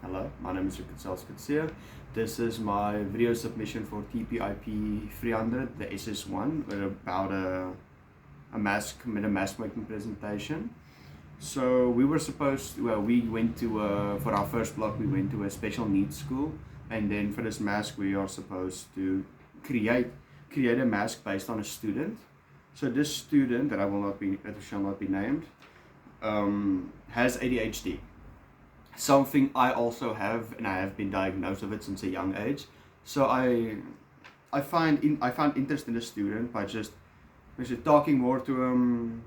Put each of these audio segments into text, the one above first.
Hello, my name is Rupert Salskutsia. This is my video submission for TPIP 300, the SS1, with about a mask making presentation. So we were supposed to, we went to, for our first block, we went to a special needs school. And then for this mask, we are supposed to create a mask based on a student. So this student, that shall not be named, has ADHD. Something I also have, and I have been diagnosed with it since a young age. So I found interest in the student by just talking more to him,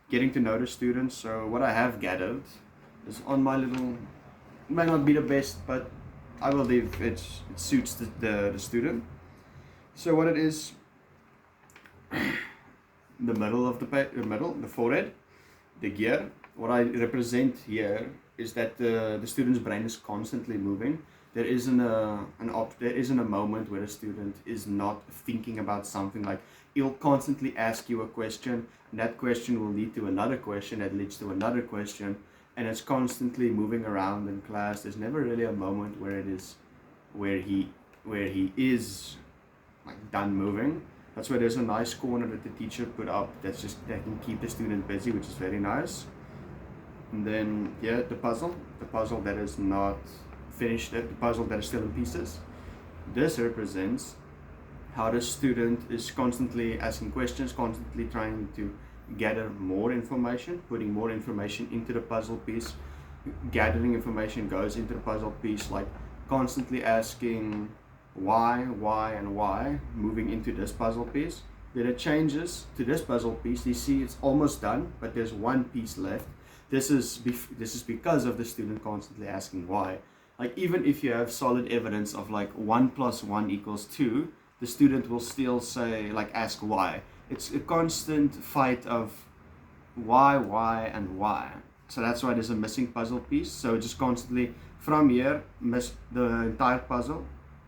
getting to know the student. So what I have gathered is on my little, it might not be the best, but I believe it suits the student. So what it is, the middle of the forehead, the gear. What I represent here is that the student's brain is constantly moving. There isn't a moment where a student is not thinking about something. Like, he'll constantly ask you a question, and that question will lead to another question that leads to another question, and it's constantly moving around in class. There's never really a moment where he is like done moving. That's why there's a nice corner that the teacher put up that can keep the student busy, which is very nice. And then the puzzle that is not finished, the puzzle that is still in pieces. This represents how the student is constantly asking questions, constantly trying to gather more information, putting more information into the puzzle piece. Gathering information goes into the puzzle piece, like constantly asking why, and why, moving into this puzzle piece. Then it changes to this puzzle piece. You see it's almost done, but there's one piece left. This is because of the student constantly asking why. Like, even if you have solid evidence of like 1 + 1 = 2, the student will still say, like, ask why. It's a constant fight of why, and why. So that's why there's a missing puzzle piece. So just constantly from here, miss the entire puzzle,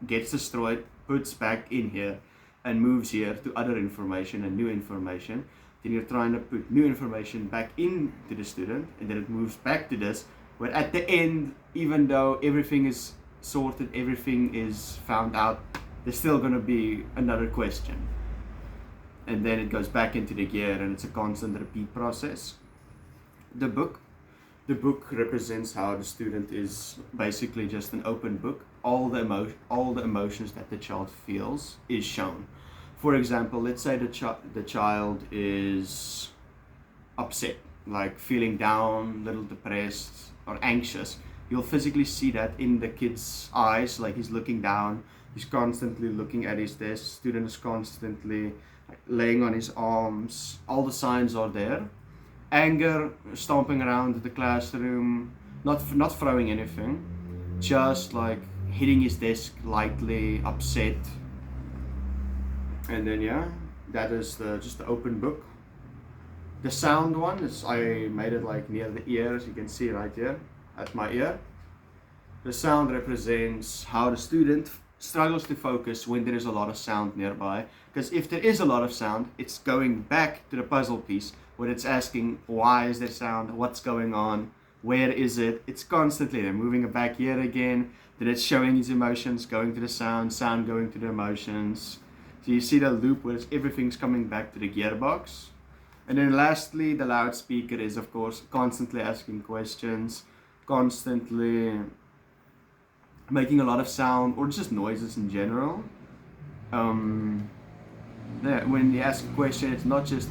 gets destroyed, puts back in here, and moves here to other information and new information. Then you're trying to put new information back into the student, and then it moves back to this, where at the end, even though everything is sorted, everything is found out, there's still going to be another question. And then it goes back into the gear, and it's a constant repeat process. The book represents how the student is basically just an open book. All the emotions that the child feels is shown. For example, let's say the child is upset, like feeling down, little depressed or anxious. You'll physically see that in the kid's eyes, like he's looking down, he's constantly looking at his desk, student is constantly laying on his arms. All the signs are there. Anger, stomping around the classroom, not throwing anything, just like hitting his desk lightly, upset. And then that is just the open book. The sound one is, I made it like near the ear, as you can see right here at my ear. The sound represents how the student struggles to focus when there is a lot of sound nearby. Because if there is a lot of sound, it's going back to the puzzle piece where it's asking, why is there sound? What's going on? Where is it? It's constantly there, moving it back here again. Then it's showing his emotions, going to the sound going to the emotions. So you see the loop where everything's coming back to the gearbox. And then lastly, the loudspeaker is, of course, constantly asking questions, constantly making a lot of sound, or just noises in general. When you ask a question, it's not just,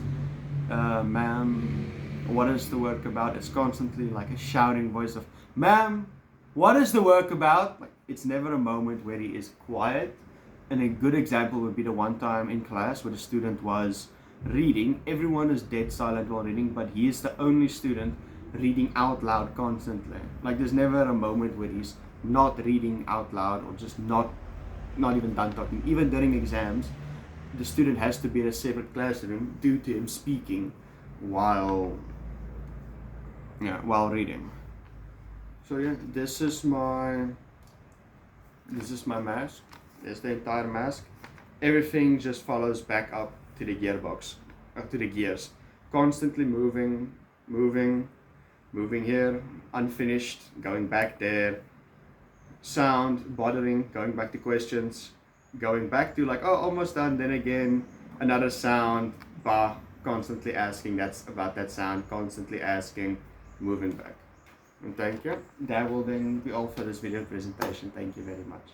ma'am, what is the work about? It's constantly like a shouting voice of, ma'am, what is the work about? Like, it's never a moment where he is quiet. And a good example would be the one time in class where the student was reading. Everyone is dead silent while reading, but he is the only student reading out loud constantly. Like, there's never a moment where he's not reading out loud, or just not even done talking. Even during exams, the student has to be in a separate classroom due to him speaking while reading. So this is my mask. There's the entire mask. Everything just follows back up to the gearbox, up to the gears, constantly moving here, unfinished, going back there, sound, bothering, going back to questions, going back to like, oh, almost done, then again, another sound, bah, constantly asking that's about that sound, constantly asking, moving back. And thank you. That will then be all for this video presentation. Thank you very much.